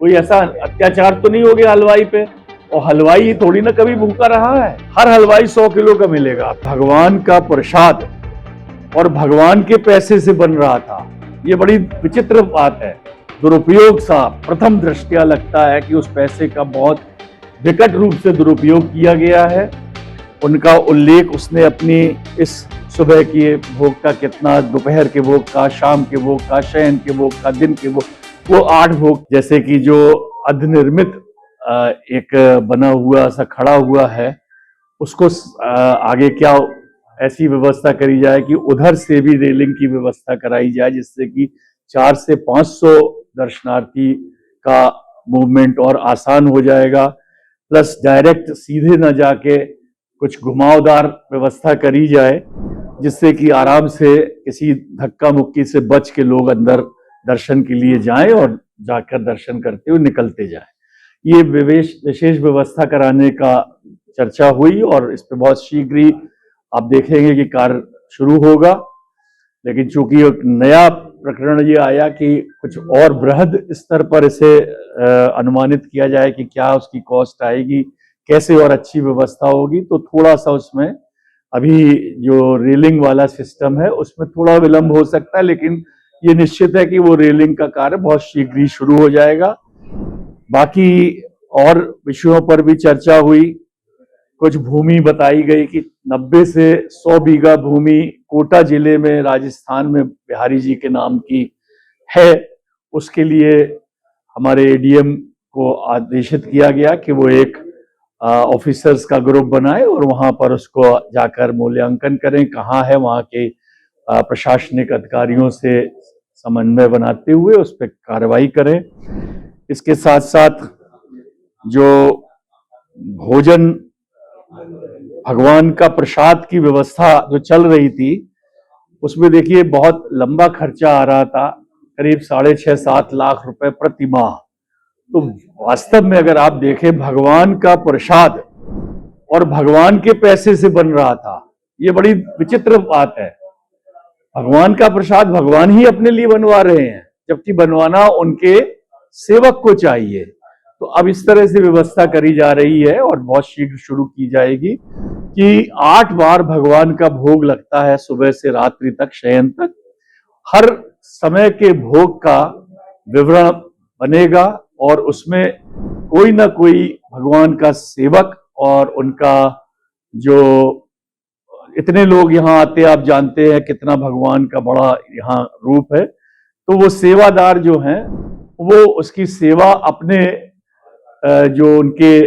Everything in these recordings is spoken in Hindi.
कोई ऐसा अत्याचार तो नहीं हो गया हलवाई पे। और हलवाई थोड़ी ना कभी भूखा रहा है, हर हलवाई 100 किलो का मिलेगा। भगवान का प्रसाद और भगवान के पैसे से बन रहा था, ये बड़ी विचित्र बात है। दुरुपयोग सा प्रथम दृष्टया लगता है कि उस पैसे का बहुत विकट रूप से दुरुपयोग किया गया है। उनका उल्लेख उसने अपनी इस सुबह के भोग का कितना, दोपहर के भोग का, शाम के भोग का, शयन के भोग का, दिन के भोग, वो 8 भोग, जैसे कि जो अर्धनिर्मित एक बना हुआ सा खड़ा हुआ है, उसको आगे क्या ऐसी व्यवस्था करी जाए कि उधर से भी रेलिंग की व्यवस्था कराई जाए, जिससे कि 400 से 500 दर्शनार्थी का मूवमेंट और आसान हो जाएगा। प्लस डायरेक्ट सीधे न जाके कुछ घुमावदार व्यवस्था करी जाए, जिससे कि आराम से किसी धक्का मुक्की से बच के लोग अंदर दर्शन के लिए जाएं और जाकर दर्शन करते हुए निकलते जाएं। ये विशेष व्यवस्था कराने का चर्चा हुई और इस पे बहुत शीघ्र ही आप देखेंगे कि कार्य शुरू होगा। लेकिन चूंकि एक नया प्रकरण ये आया कि कुछ और बृहद स्तर पर इसे अनुमानित किया जाए कि क्या उसकी कॉस्ट आएगी, कैसे और अच्छी व्यवस्था होगी, तो थोड़ा सा उसमें अभी जो रेलिंग वाला सिस्टम है उसमें थोड़ा विलंब हो सकता है, लेकिन ये निश्चित है कि वो रेलिंग का कार्य बहुत शीघ्र ही शुरू हो जाएगा। बाकी और विषयों पर भी चर्चा हुई। कुछ भूमि बताई गई कि 90 से 100 बीघा भूमि कोटा जिले में राजस्थान में बिहारी जी के नाम की है। उसके लिए हमारे एडीएम को आदेशित किया गया कि वो एक ऑफिसर्स का ग्रुप बनाए और वहां पर उसको जाकर मूल्यांकन करें, कहाँ है, वहां के प्रशासनिक अधिकारियों से समन्वय बनाते हुए उस पर कार्रवाई करें। इसके साथ साथ जो भोजन भगवान का प्रसाद की व्यवस्था जो चल रही थी, उसमें देखिए बहुत लंबा खर्चा आ रहा था, करीब 6.5-7 लाख रुपए प्रति माह। तो वास्तव में अगर आप देखें, भगवान का प्रसाद और भगवान के पैसे से बन रहा था, ये बड़ी विचित्र बात है। भगवान का प्रसाद भगवान ही अपने लिए बनवा रहे हैं, जबकि बनवाना उनके सेवक को चाहिए। तो अब इस तरह से व्यवस्था करी जा रही है और बहुत शीघ्र शुरू की जाएगी कि 8 बार भगवान का भोग लगता है, सुबह से रात्रि तक, शयन तक। हर समय के भोग का विवरण बनेगा और उसमें कोई ना कोई भगवान का सेवक और उनका जो इतने लोग यहाँ आते, आप जानते हैं कितना भगवान का बड़ा यहाँ रूप है, तो वो सेवादार जो हैं वो उसकी सेवा अपने जो उनके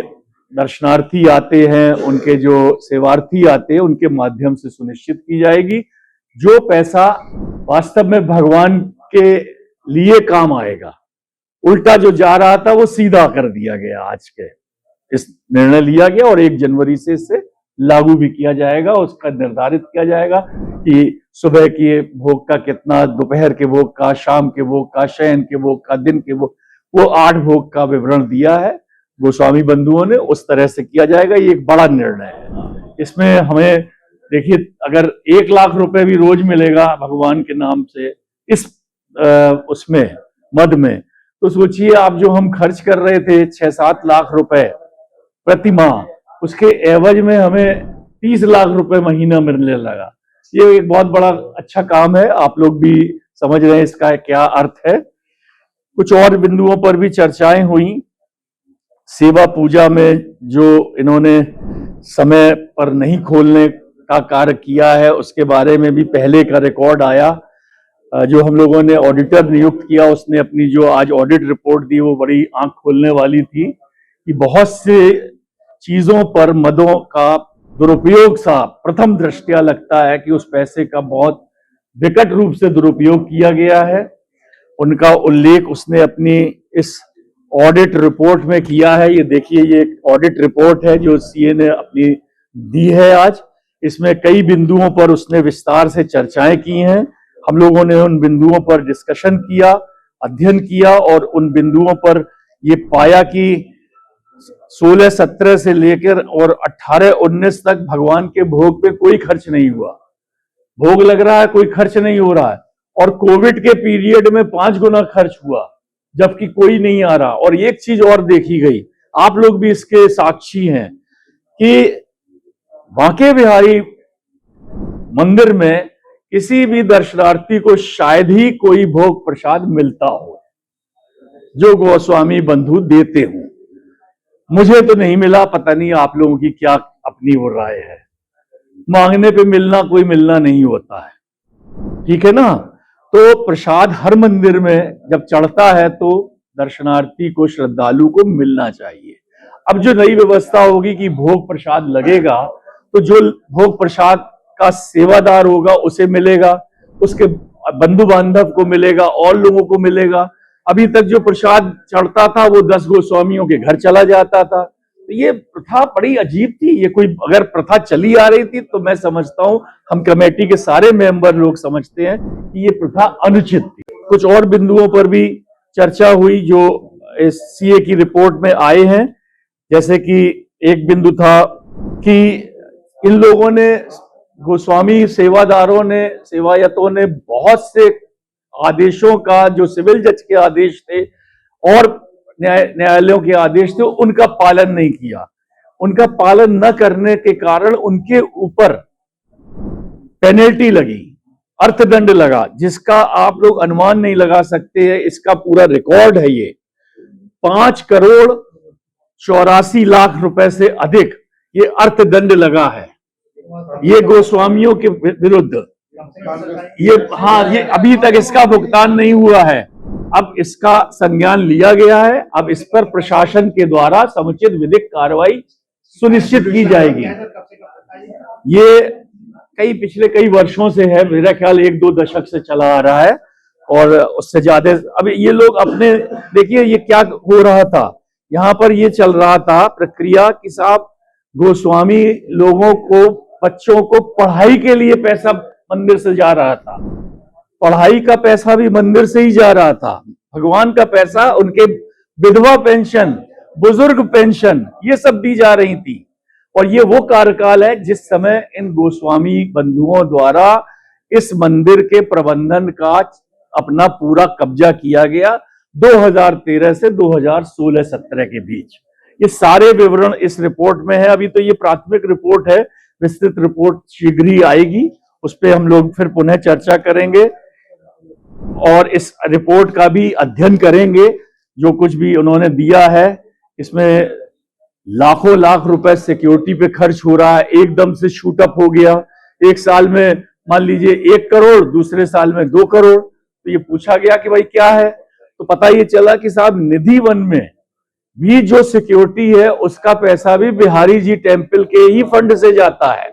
दर्शनार्थी आते हैं, उनके जो सेवार्थी आते हैं, उनके माध्यम से सुनिश्चित की जाएगी। जो पैसा वास्तव में भगवान के लिए काम आएगा, उल्टा जो जा रहा था वो सीधा कर दिया गया। आज के इस निर्णय लिया गया और 1 जनवरी से इससे लागू भी किया जाएगा। उसका निर्धारित किया जाएगा कि सुबह के भोग का कितना, दोपहर के भोग का, शाम के भोग का, शयन के भोग का, दिन के भोग, वो 8 भोग का विवरण दिया है गोस्वामी बंधुओं ने, उस तरह से किया जाएगा। ये एक बड़ा निर्णय है। इसमें हमें देखिए, अगर 1 लाख रुपए भी रोज मिलेगा भगवान के नाम से इस उसमें मद में, तो सोचिए आप जो हम खर्च कर रहे थे 6-7 लाख रुपए प्रति माह, उसके एवज में हमें 30 लाख रुपए महीना मिलने लगा। ये एक बहुत बड़ा अच्छा काम है, आप लोग भी समझ रहे हैं इसका क्या अर्थ है। कुछ और बिंदुओं पर भी चर्चाएं हुई। सेवा पूजा में जो इन्होंने समय पर नहीं खोलने का कार्य किया है, उसके बारे में भी पहले का रिकॉर्ड आया। जो हम लोगों ने ऑडिटर नियुक्त किया, उसने अपनी जो आज ऑडिट रिपोर्ट दी, वो बड़ी आंख खोलने वाली थी कि बहुत से चीजों पर मदों का दुरुपयोग सा प्रथम दृष्टया लगता है कि उस पैसे का बहुत विकट रूप से दुरुपयोग किया गया है। उनका उल्लेख उसने अपनी इस ऑडिट रिपोर्ट में किया है। ये देखिए, ये एक ऑडिट रिपोर्ट है जो सीए ने अपनी दी है आज। इसमें कई बिंदुओं पर उसने विस्तार से चर्चाएं की हैं। हम लोगों ने उन बिंदुओं पर डिस्कशन किया, अध्ययन किया और उन बिंदुओं पर ये पाया कि 16-17 से लेकर और 18-19 तक भगवान के भोग पे कोई खर्च नहीं हुआ। भोग लग रहा है, कोई खर्च नहीं हो रहा है, और कोविड के पीरियड में 5 गुना खर्च हुआ। जबकि कोई नहीं आ रहा। और एक चीज और देखी गई, आप लोग भी इसके साक्षी हैं, कि बांके बिहारी मंदिर में किसी भी दर्शनार्थी को शायद ही कोई भोग प्रसाद मिलता हो जो गोस्वामी बंधु देते हो। मुझे तो नहीं मिला, पता नहीं आप लोगों की क्या अपनी वो राय है। मांगने पे मिलना कोई मिलना नहीं होता है, ठीक है ना। तो प्रसाद हर मंदिर में जब चढ़ता है तो दर्शनार्थी को, श्रद्धालु को मिलना चाहिए। अब जो नई व्यवस्था होगी कि भोग प्रसाद लगेगा, तो जो भोग प्रसाद का सेवादार होगा उसे मिलेगा, उसके बंधु बांधव को मिलेगा, और लोगों को मिलेगा। अभी तक जो प्रसाद चढ़ता था वो 10 गोस्वामियों के घर चला जाता था। तो ये प्रथा बड़ी अजीब थी। ये कोई अगर प्रथा चली आ रही थी तो मैं समझता हूं, हम कमेटी के सारे मेंबर लोग समझते हैं कि ये प्रथा अनुचित थी। कुछ और बिंदुओं पर भी चर्चा हुई जो सीए की रिपोर्ट में आए हैं। जैसे कि एक बिंदु था कि इन लोगों ने, गोस्वामी सेवादारों ने, सेवायतों ने बहुत से आदेशों का, जो सिविल जज के आदेश थे और न्यायालयों के आदेश थे, उनका पालन नहीं किया। उनका पालन न करने के कारण उनके ऊपर पेनल्टी लगी, अर्थदंड लगा, जिसका आप लोग अनुमान नहीं लगा सकते हैं। इसका पूरा रिकॉर्ड है। ये 5,84,00,000 रुपए से अधिक ये अर्थदंड लगा है, ये गोस्वामियों के विरुद्ध। ये अभी तक इसका भुगतान नहीं हुआ है। अब इसका संज्ञान लिया गया है। अब इस पर प्रशासन के द्वारा समुचित विधिक कार्रवाई सुनिश्चित की जाएगी। ये पिछले कई वर्षों से है, मेरा ख्याल 1-2 दशक से चला आ रहा है, और उससे ज्यादा। अब ये लोग अपने, देखिए ये क्या हो रहा था, यहाँ पर ये चल रहा था प्रक्रिया कि साहब गोस्वामी लोगों को, बच्चों को पढ़ाई के लिए पैसा मंदिर से जा रहा था, पढ़ाई का पैसा भी मंदिर से ही जा रहा था, भगवान का पैसा, उनके विधवा पेंशन, बुजुर्ग पेंशन, ये सब दी जा रही थी। और ये वो कार्यकाल है जिस समय इन गोस्वामी बंधुओं द्वारा इस मंदिर के प्रबंधन का अपना पूरा कब्जा किया गया, 2013 से 2016-17 के बीच। ये सारे विवरण इस रिपोर्ट में है। अभी तो ये प्राथमिक रिपोर्ट है, विस्तृत रिपोर्ट शीघ्र ही आएगी, उस पर हम लोग फिर पुनः चर्चा करेंगे और इस रिपोर्ट का भी अध्ययन करेंगे। जो कुछ भी उन्होंने दिया है, इसमें लाखों लाख रुपए सिक्योरिटी पे खर्च हो रहा है, एकदम से शूट अप हो गया। एक साल में मान लीजिए 1 करोड़, दूसरे साल में 2 करोड़। तो ये पूछा गया कि भाई क्या है, तो पता ये चला कि साहब निधि वन में भी जो सिक्योरिटी है उसका पैसा भी बिहारी जी टेम्पल के ही फंड से जाता है।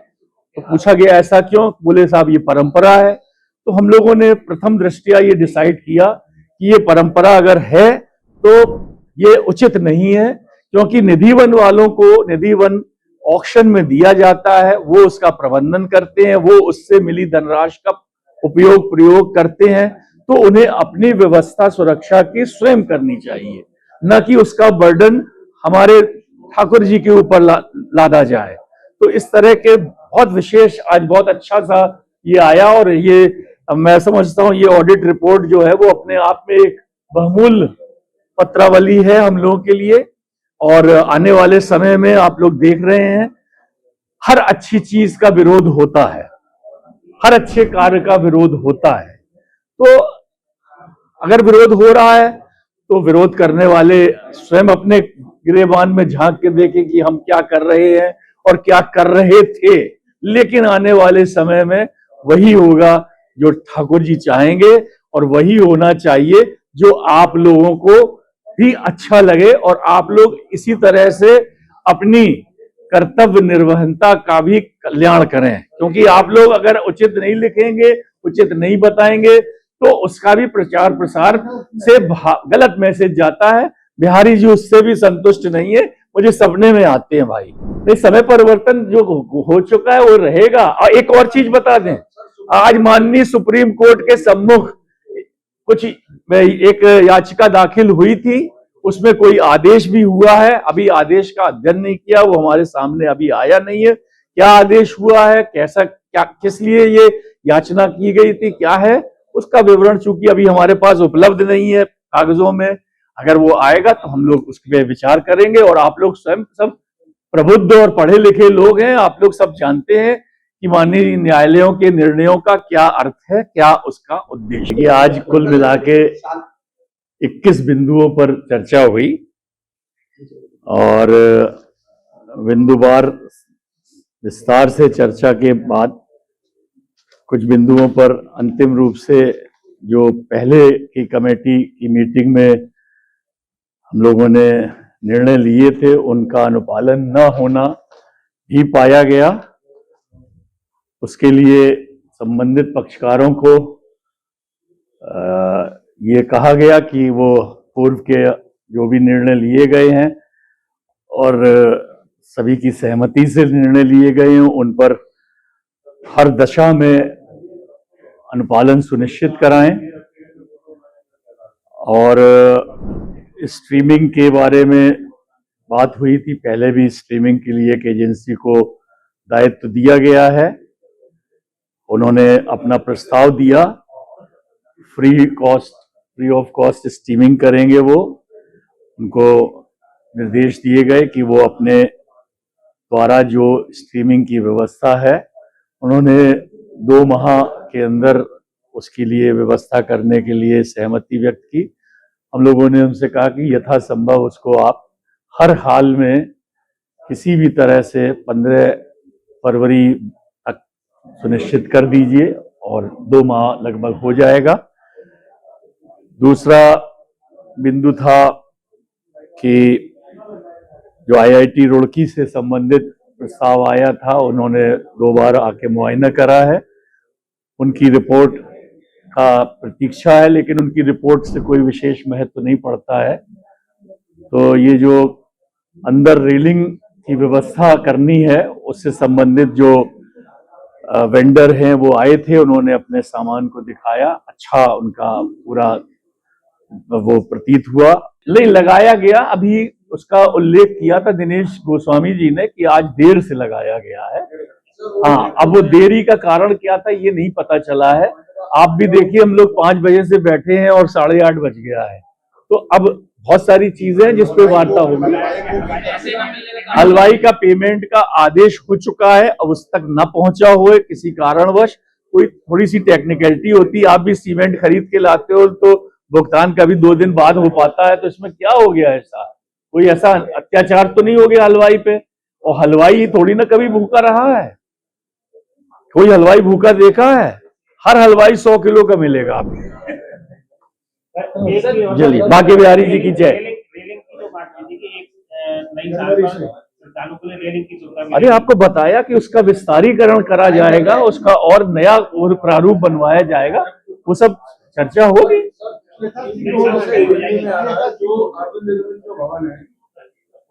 तो पूछा गया ऐसा क्यों, बोले साहब ये परंपरा है। तो हम लोगों ने प्रथम दृष्टया ये डिसाइड किया कि ये परंपरा अगर है तो ये उचित नहीं है, क्योंकि निधि वन वालों को निधि वन ऑक्शन में दिया जाता है, वो उसका प्रबंधन करते हैं, वो उससे मिली धनराशि का उपयोग प्रयोग करते हैं। तो उन्हें अपनी व्यवस्था सुरक्षा की स्वयं करनी चाहिए, न कि उसका बर्डन हमारे ठाकुर जी के ऊपर लादा जाए। तो इस तरह के बहुत विशेष, आज बहुत अच्छा सा ये आया। और ये मैं समझता हूँ ये ऑडिट रिपोर्ट जो है वो अपने आप में एक बहुमूल्य पत्रावली है हम लोगों के लिए। और आने वाले समय में आप लोग देख रहे हैं, हर अच्छी चीज का विरोध होता है, हर अच्छे कार्य का विरोध होता है। तो अगर विरोध हो रहा है तो विरोध करने वाले स्वयं अपने गिरेबान में झांक के देखें कि हम क्या कर रहे हैं और क्या कर रहे थे। लेकिन आने वाले समय में वही होगा जो ठाकुर जी चाहेंगे, और वही होना चाहिए जो आप लोगों को भी अच्छा लगे, और आप लोग इसी तरह से अपनी कर्तव्य निर्वहनता का भी कल्याण करें। क्योंकि आप लोग अगर उचित नहीं लिखेंगे, उचित नहीं बताएंगे, तो उसका भी प्रचार प्रसार से गलत मैसेज जाता है। बिहारी जी उससे भी संतुष्ट नहीं है, मुझे सपने में आते हैं भाई। ये समय परिवर्तन जो हो चुका है वो रहेगा। और एक और चीज बता दें, आज माननीय सुप्रीम कोर्ट के सम्मुख कुछ एक याचिका दाखिल हुई थी, उसमें कोई आदेश भी हुआ है। अभी आदेश का अध्ययन नहीं किया, वो हमारे सामने अभी आया नहीं है। क्या आदेश हुआ है, कैसा, क्या, किस लिए ये याचना की गई थी, क्या है उसका विवरण, चूंकि अभी हमारे पास उपलब्ध नहीं है कागजों में, अगर वो आएगा तो हम लोग उस पर विचार करेंगे। और आप लोग स्वयं सब प्रबुद्ध और पढ़े लिखे लोग हैं, आप लोग सब जानते हैं कि माननीय न्यायालयों के निर्णयों का क्या अर्थ है, क्या उसका उद्देश्य। ये आज कुल मिला के 21 बिंदुओं पर चर्चा हुई और बिंदुवार विस्तार से चर्चा के बाद कुछ बिंदुओं पर अंतिम रूप से जो पहले की कमेटी की मीटिंग में हम लोगों ने निर्णय लिए थे उनका अनुपालन न होना भी पाया गया। उसके लिए संबंधित पक्षकारों को ये कहा गया कि वो पूर्व के जो भी निर्णय लिए गए हैं और सभी की सहमति से निर्णय लिए गए हैं उन पर हर दशा में अनुपालन सुनिश्चित कराएं। और स्ट्रीमिंग के बारे में बात हुई थी, पहले भी स्ट्रीमिंग के लिए एक एजेंसी को दायित्व दिया गया है। उन्होंने अपना प्रस्ताव दिया, फ्री ऑफ कॉस्ट स्ट्रीमिंग करेंगे वो। उनको निर्देश दिए गए कि वो अपने द्वारा जो स्ट्रीमिंग की व्यवस्था है उन्होंने 2 माह के अंदर उसके लिए व्यवस्था करने के लिए सहमति व्यक्त की। हम लोगों ने उनसे कहा कि यथासंभव उसको आप हर हाल में किसी भी तरह से 15 फरवरी तक सुनिश्चित कर दीजिए और 2 माह लगभग हो जाएगा। दूसरा बिंदु था कि जो IIT रुड़की से संबंधित प्रस्ताव आया था, उन्होंने 2 बार आके मुआयना करा है। उनकी रिपोर्ट का प्रतीक्षा है, लेकिन उनकी रिपोर्ट से कोई विशेष महत्व नहीं पड़ता है। तो ये जो अंदर रेलिंग की व्यवस्था करनी है उससे संबंधित जो वेंडर हैं वो आए थे, उन्होंने अपने सामान को दिखाया, अच्छा उनका पूरा वो प्रतीत हुआ। नहीं लगाया गया, अभी उसका उल्लेख किया था दिनेश गोस्वामी जी ने कि आज देर से लगाया गया है। हाँ, अब वो देरी का कारण क्या था ये नहीं पता चला है। आप भी देखिए, हम लोग 5 बजे से बैठे हैं और 8:30 बज गया है। तो अब बहुत सारी चीजें हैं जिस पे वार्ता होगी। हलवाई का पेमेंट का आदेश हो चुका है, अब उस तक न पहुंचा हुए किसी कारणवश कोई थोड़ी सी टेक्निकलिटी होती। आप भी सीमेंट खरीद के लाते हो तो भुगतान कभी 2 दिन बाद हो पाता है, तो इसमें क्या हो गया ऐसा? कोई ऐसा अत्याचार तो नहीं हो गया हलवाई पे? और हलवाई थोड़ी ना कभी भूखा रहा है। कोई हलवाई भूखा देखा है? हर हलवाई 100 किलो का मिलेगा आपको। चलिए, बाकी बिहारी जी की जय। अरे आपको बताया कि उसका विस्तारीकरण करा जाएगा, उसका और नया प्रारूप बनवाया जाएगा, वो सब चर्चा होगी।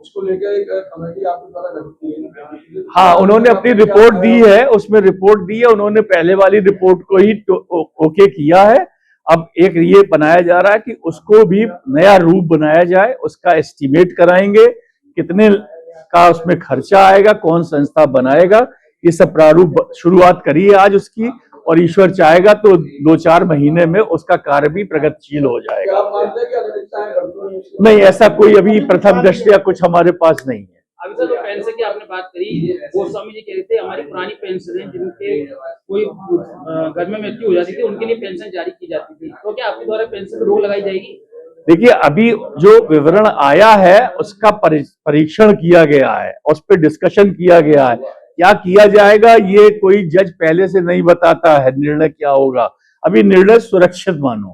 उसको लेकर एक कमेटी आपके द्वारा गठित की। हाँ, उन्होंने अपनी रिपोर्ट दी है, उसमें रिपोर्ट दी है, उन्होंने पहले वाली रिपोर्ट को ही ओके किया है। अब एक ये बनाया जा रहा है कि उसको भी नया रूप बनाया जाए, उसका एस्टिमेट कराएंगे, कितने का उसमें खर्चा आएगा, कौन संस्था बनाएगा, ये सब प्रारूप शुरुआत करी है आज उसकी, और ईश्वर चाहेगा तो 2-4 महीने में उसका कार्य भी प्रगतिशील हो जाएगा। नहीं, ऐसा कोई अभी प्रथम दृष्टया कुछ हमारे पास नहीं है। अभी सर पेंशन की आपने बात करी, गोस्वामी जी कह रहे थे हमारी पुरानी पेंशन है जिनके कोई घर में मृत्यु हो जाती थी उनके लिए पेंशन जारी की जाती थी, तो क्या आपके द्वारा पेंशन पर रोक लगाई जाएगी? देखिए, अभी जो विवरण आया है उसका परीक्षण किया गया है, उस पर डिस्कशन किया गया है। क्या किया जाएगा ये कोई जज पहले से नहीं बताता है, निर्णय क्या होगा। अभी निर्णय सुरक्षित मानो।